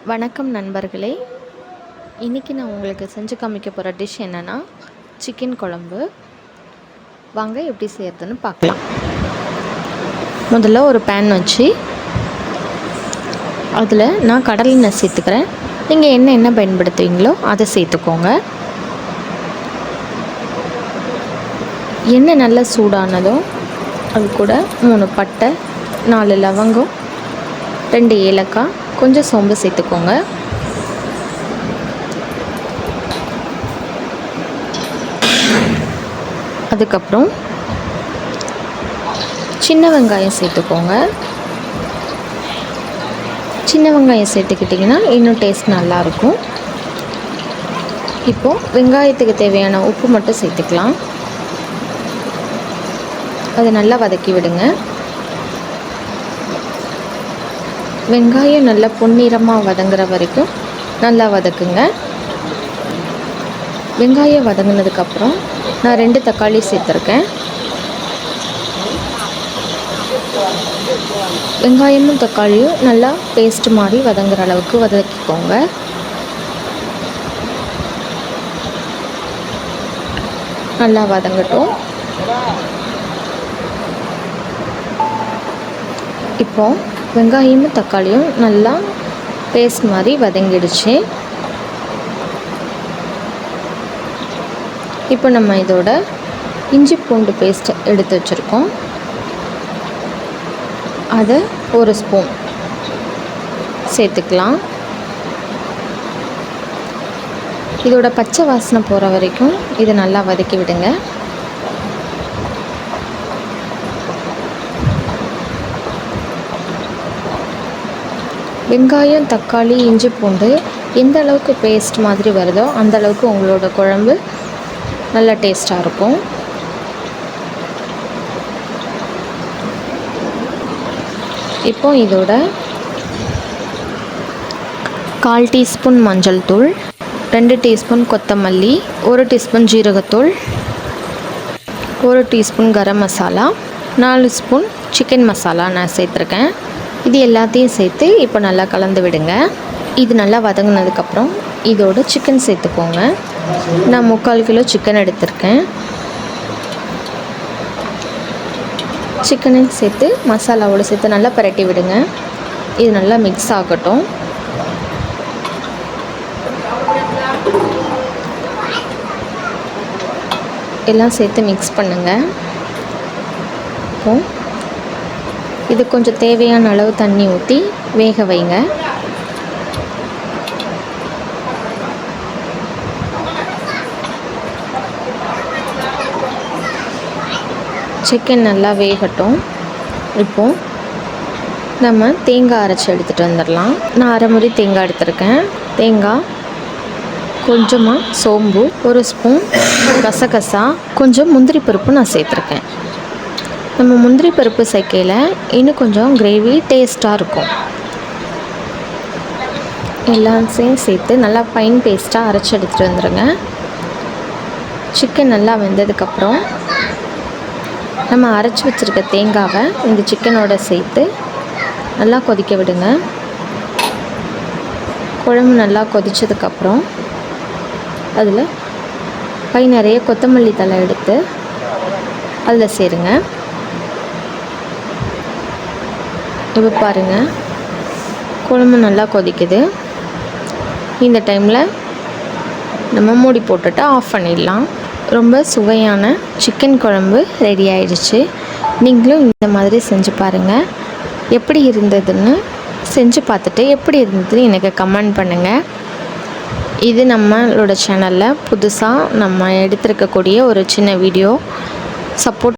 வணக்கம் நண்பர்களே. இன்றைக்கி நான் உங்களுக்கு செஞ்சு காமிக்க போகிற டிஷ் என்னென்னா சிக்கன் குழம்பு. வாங்க எப்படி செய்கிறதுன்னு பார்க்கலாம். முதல்ல ஒரு பேன் வச்சு அதில் நான் கடலை எண்ணெய் சேர்த்துக்கிறேன். நீங்கள் என்ன பயன்படுத்துவீங்களோ அதை சேர்த்துக்கோங்க. எண்ணெய் நல்லா சூடானதும் அது கூட 3 பட்டை, 4 லவங்கம், 2 ஏலக்காய், கொஞ்சம் சோம்பு சேர்த்துக்கோங்க. அதுக்கப்புறம் சின்ன வெங்காயம் சேர்த்துக்கோங்க. சின்ன வெங்காயம் சேர்த்துக்கிட்டிங்கன்னா இன்னும் டேஸ்ட் நல்லாயிருக்கும். இப்போது வெங்காயத்துக்கு தேவையான உப்பு மட்டும் சேர்த்துக்கலாம். அதை நல்லா வதக்கி விடுங்க. வெங்காயம் நல்லா பொன்னிறமாக வதங்குற வரைக்கும் நல்லா வதக்குங்க. வெங்காயம் வதங்கினதுக்கப்புறம் நான் 2 தக்காளி சேர்த்துருக்கேன். வெங்காயமும் தக்காளியும் நல்லா பேஸ்ட் மாதிரி வதங்குற அளவுக்கு வதக்கிக்கோங்க. நல்லா வதங்கட்டும். இப்போது வெங்காயமும் தக்காளியும் நல்லா பேஸ்ட் மாதிரி வதங்கிடுச்சு. இப்போ நம்ம இதோட இஞ்சி பூண்டு பேஸ்ட் எடுத்து வச்சுருக்கோம். அதை 1 ஸ்பூன் சேர்த்துக்கலாம். இதோட பச்சை வாசனை போகிற வரைக்கும் இதை நல்லா வதக்கி விடுங்க. வெங்காயம், தக்காளி, இஞ்சி பூண்டு எந்த அளவுக்கு பேஸ்ட் மாதிரி வருதோ அந்த அளவுக்கு உங்களோட குழம்பு நல்ல டேஸ்ட்டாக இருக்கும். இப்போ இதோட 1/4 டீஸ்பூன் மஞ்சள் தூள், 2 டீஸ்பூன் கொத்தமல்லி, 1 டீஸ்பூன் ஜீரகத்தூள், 1 teaspoon garam masala, 4 spoon chicken masala நான் சேர்த்துருக்கேன். இது எல்லாத்தையும் சேர்த்து இப்போ நல்லா கலந்து விடுங்க. இது நல்லா வதங்கினதுக்கப்புறம் இதோட சிக்கன் சேர்த்துக்கோங்க. நான் 3/4 கிலோ சிக்கன் எடுத்திருக்கேன். சிக்கனையும் சேர்த்து மசாலாவோடு சேர்த்து நல்லா பரட்டி விடுங்க. இது நல்லா மிக்ஸ் ஆகட்டும். எல்லாம் சேர்த்து மிக்ஸ் பண்ணுங்கள். இப்போது இது கொஞ்சம் தேவையான அளவு தண்ணி ஊற்றி வேக வைங்க. சிக்கன் நல்லா வேகட்டும். இப்போது நம்ம தேங்காய் அரைச்சி எடுத்துகிட்டு வந்துடலாம். நான் 1/2 முறி தேங்காய் எடுத்திருக்கேன். தேங்காய், கொஞ்சமாக சோம்பு, 1 ஸ்பூன் கசகசா, கொஞ்சம் முந்திரி பருப்பு நான் சேர்த்துருக்கேன். நம்ம முந்திரி பருப்பு சேர்க்கையில் இன்னும் கொஞ்சம் கிரேவி டேஸ்ட்டாக இருக்கும். எல்லாத்தையும் சேர்த்து நல்லா ஃபைன் பேஸ்ட்டாக அரைச்சி எடுத்துகிட்டு வந்துடுங்க. சிக்கன் நல்லா வெந்ததுக்கப்புறம் நம்ம அரைச்சி வச்சுருக்க தேங்காவை இந்த சிக்கனோட சேர்த்து நல்லா கொதிக்க விடுங்க. குழம்பு நல்லா கொதித்ததுக்கப்புறம் அதில் கை நிறைய கொத்தமல்லி தழை எடுத்து அதில் சேருங்க. இப்போ பாருங்கள், குழம்பு நல்லா கொதிக்குது. இந்த டைமில் நம்ம மூடி போட்டுட்டு ஆஃப் பண்ணிடலாம். ரொம்ப சுவையான சிக்கன் குழம்பு ரெடி ஆயிடுச்சு. நீங்களும் இந்த மாதிரி செஞ்சு பாருங்கள். எப்படி இருந்ததுன்னு செஞ்சு பார்த்துட்டு எப்படி இருந்ததுன்னு எனக்கு கமெண்ட் பண்ணுங்கள். இது நம்மளோட சேனலில் புதுசாக நம்ம எடுத்திருக்கக்கூடிய ஒரு சின்ன வீடியோ. சப்போர்ட்